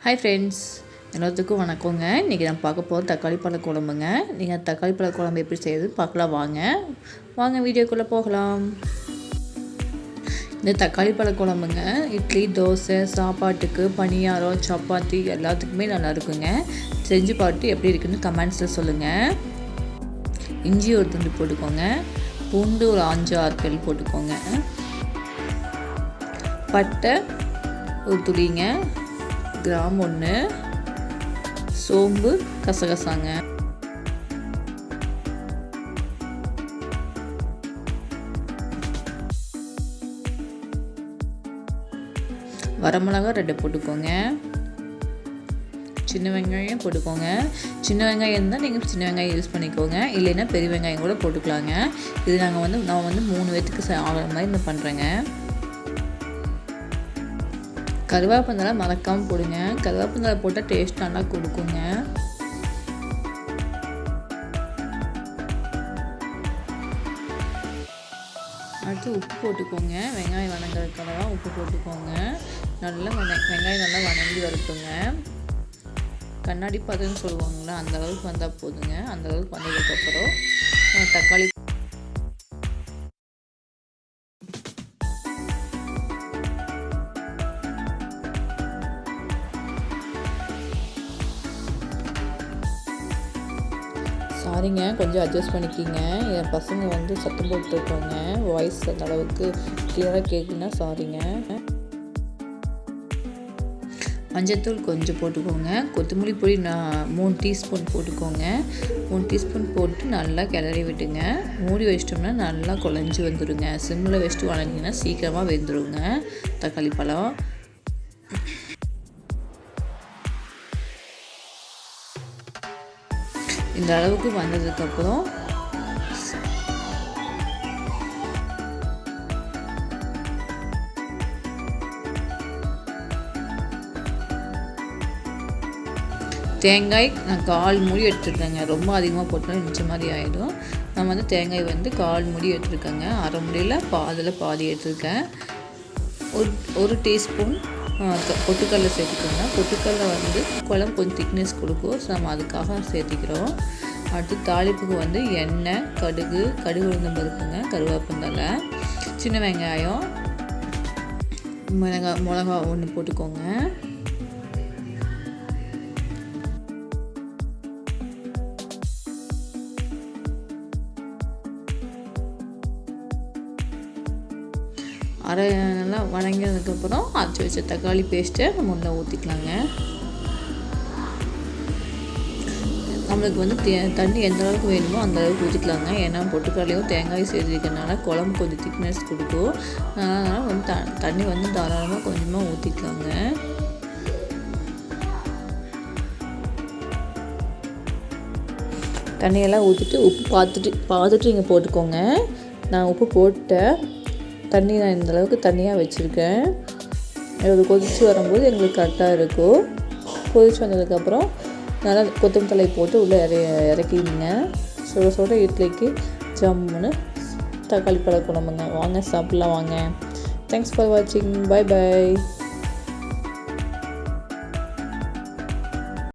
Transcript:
Hi friends, எல்லாத்துக்கும் வணக்கங்க. இன்றைக்கி நான் பார்க்க போகிற தக்காளி பழ குழம்புங்க. நீங்கள் தக்காளி பழ குழம்பு எப்படி செய்யுது பார்க்கலாம் வாங்க வீடியோக்குள்ளே போகலாம். இந்த தக்காளி பழ குழம்புங்க இட்லி, தோசை, சாப்பாட்டுக்கு, பணியாரம், சப்பாத்தி எல்லாத்துக்குமே நல்லா இருக்குங்க. செஞ்சு பார்த்து எப்படி இருக்குன்னு கமெண்ட்ஸில் சொல்லுங்கள். இஞ்சி ஒரு துண்டு போட்டுக்கோங்க. பூண்டு ஒரு 5-6 பல் போட்டுக்கோங்க. பட்டை ஒரு துளிங்க, கிராம்பு 1, சோம்பு, கசகசாங்க. வரமிளகா 2 போட்டுக்கோங்க. சின்ன வெங்காயம் போட்டுக்கோங்க. சின்ன வெங்காயம் இருந்தால் நீங்கள் சின்ன வெங்காயம் யூஸ் பண்ணிக்கோங்க, இல்லைன்னா பெரிய வெங்காயம் கூட போட்டுக்கலாங்க. இது நான் வந்து 3 பேத்துக்கு ஆகிற மாதிரி நான் பண்ணுறேங்க. கருவேப்பிலை மறக்காமல் போடுங்க. கருவேப்பிலை போட்டால் டேஸ்ட் நல்லா கொடுக்குங்க. அடுத்து உப்பு போட்டுக்கோங்க. வெங்காயம் வணங்குறதுக்காக உப்பு போட்டுக்கோங்க. நல்லா வெங்காயம் நல்லா வணங்கி வரட்டுங்க. கண்ணாடி பதம்னு சொல்லுவாங்களா, அந்த அளவுக்கு வந்தால் போதுங்க. அந்த அளவுக்கு வந்ததுக்கப்புறம் தக்காளி சாரிங்க, கொஞ்சம் அட்ஜஸ்ட் பண்ணிக்கிங்க. என் பசங்க வந்து சத்தம் போட்டுருக்காங்க. வாய்ஸ் அந்த அளவுக்கு கிளியராக கேட்குன்னா சாரிங்க. மஞ்சத்தூள் கொஞ்சம் போட்டுக்கோங்க. கொத்தமல்லி பொடி 3 டீஸ்பூன் போட்டுக்கோங்க. 3 டீஸ்பூன் போட்டு நல்லா கிளறி விட்டுங்க. மூடி வச்சிட்டோம்னா நல்லா குழஞ்சி வந்துடுங்க. சிம்மில் வச்சுட்டு வளர்ந்தீங்கன்னா சீக்கிரமாக வெந்துடுங்க தக்காளி பழம். இந்த அளவுக்கு வந்ததுக்கப்புறம் தேங்காய் நான் 1/4 மூடி எடுத்துருக்கேங்க. ரொம்ப அதிகமாக போட்டாலும் நிச்சய மாதிரி ஆகிடும். நான் வந்து தேங்காய் வந்து 1/4 மூடி எடுத்துருக்கேங்க. அரை முடியில் அதில் பாதி எடுத்துருக்கேன். ஒரு டீஸ்பூன் பொட்டுக்கடலை சேர்த்துக்கோங்க. பொட்டுக்கடலை வந்து குழம்பு கொஞ்சம் திக்னஸ் கொடுக்கும். ஸோ நம்ம அதுக்காக சேர்த்திக்கிறோம். அடுத்து தாளிப்புக்கு வந்து எண்ணெய், கடுகு உளுந்தம் பருப்புங்க, கருவேப்பிலை, சின்ன வெங்காயம், மிளகா 1 போட்டுக்கோங்க. நல்லா வணங்கினதுக்கப்புறம் அரைச்சி வச்ச தக்காளி பேஸ்ட்டை நம்ம உள்ள ஊற்றிக்கலாங்க. நம்மளுக்கு வந்து தண்ணி எந்த அளவுக்கு வேணுமோ அந்த அளவுக்கு ஊற்றிக்கலாங்க. ஏன்னா பொட்டுக்கடலையும் தேங்காயும் சேர்த்துக்கிறதுனால குழம்பு கொஞ்சம் திக்னஸ் கொடுக்கும். அதனால் வந்து தண்ணி வந்து தாராளமாக கொஞ்சமாக ஊற்றிக்கலாங்க. தண்ணியெல்லாம் ஊற்றிட்டு உப்பு பார்த்துட்டு நீங்கள் போட்டுக்கோங்க. நான் உப்பு போட்டேன். தண்ணி நான் இந்த அளவுக்கு தண்ணியாக வச்சுருக்கேன். இது கொதித்து வரும்போது எங்களுக்கு கரெக்டாக இருக்கும். கொதித்து வந்ததுக்கப்புறம் நல்லா கொத்தமல்லி தழை போட்டு உள்ளே இறக்கிடுங்க. சுட இட்லிக்கு ஜம்முன்னு தக்காளி பழ குழம்புங்க. வாங்க சாப்பிட்லாம் வாங்க. தேங்க்ஸ் ஃபார் வாட்சிங். பை.